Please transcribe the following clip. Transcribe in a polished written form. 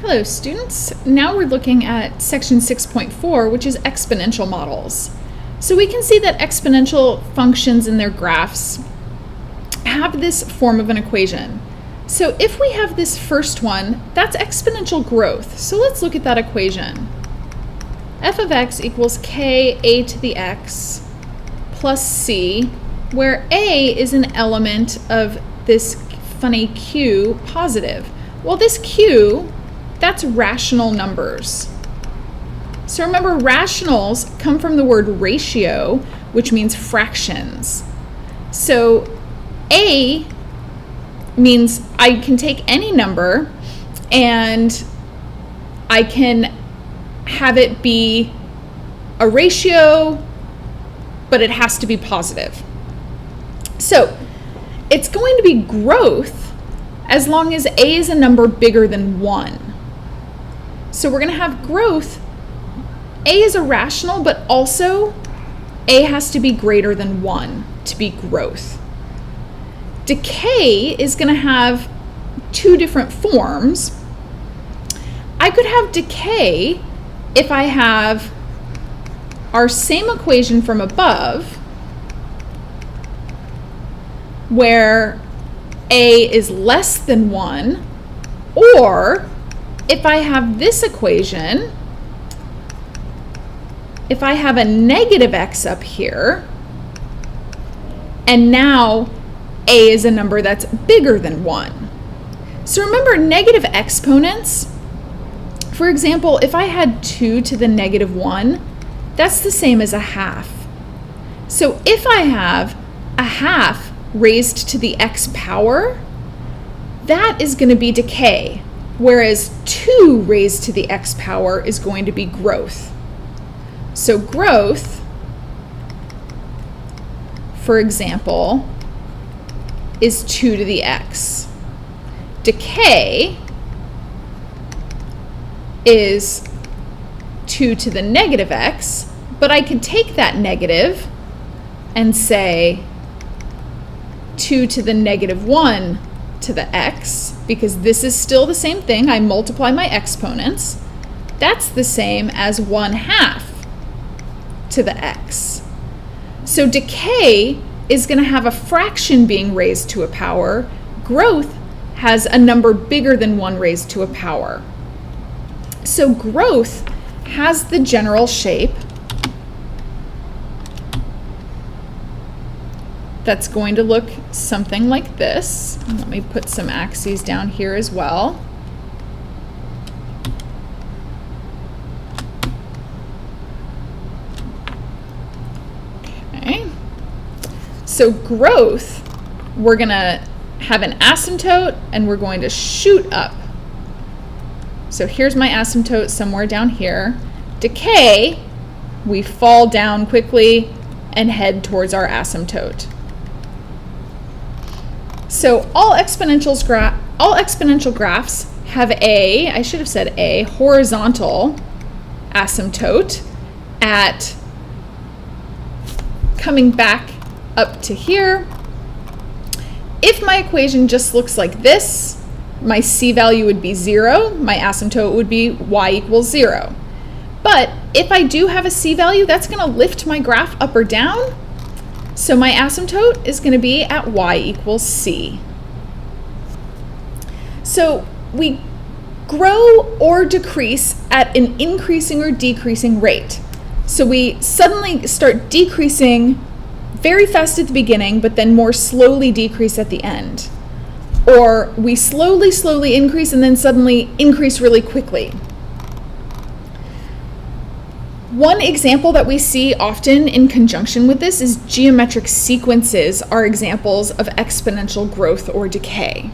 Hello students, now we're looking at section 6.4, which is exponential models. So we can see that exponential functions in their graphs have this form of an equation. So if we have this first one, that's exponential growth. So let's look at that equation. F of x equals k a to the x plus c, where a is an element of this funny q positive. Well, this q, that's rational numbers. So remember, rationals come from the word ratio, which means fractions. So a means I can take any number and I can have it be a ratio, but it has to be positive. So it's going to be growth as long as a is a number bigger than 1. So we're going to have growth. A is a rational, but also a has to be greater than 1 to be growth. Decay is going to have two different forms. I could have decay if I have our same equation from above, where a is less than 1, or if I have this equation, if I have a negative x up here, and now a is a number that's bigger than 1. So remember, negative exponents, for example, if I had 2 to the negative 1, that's the same as a half. So if I have a half raised to the x power, that is going to be decay, whereas 2 raised to the x power is going to be growth. So growth, for example, is 2 to the x. Decay is 2 to the negative x, but I could take that negative and say 2 to the negative 1 to the x, because this is still the same thing. I multiply my exponents. That's the same as 1/2 to the x. So decay is going to have a fraction being raised to a power. Growth has a number bigger than 1 raised to a power. So growth has the general shape that's going to look something like this. Let me put some axes down here as well. Okay. So growth, we're going to have an asymptote and we're going to shoot up. So here's my asymptote somewhere down here. Decay, we fall down quickly and head towards our asymptote. So all exponential graphs have I should have said a horizontal asymptote at coming back up to here. If my equation just looks like this, my c value would be 0, my asymptote would be y equals 0. But if I do have a c value, that's going to lift my graph up or down. So my asymptote is going to be at y equals c. So we grow or decrease at an increasing or decreasing rate. So we suddenly start decreasing very fast at the beginning, but then more slowly decrease at the end. Or we slowly increase and then suddenly increase really quickly. One example that we see often in conjunction with this is geometric sequences are examples of exponential growth or decay.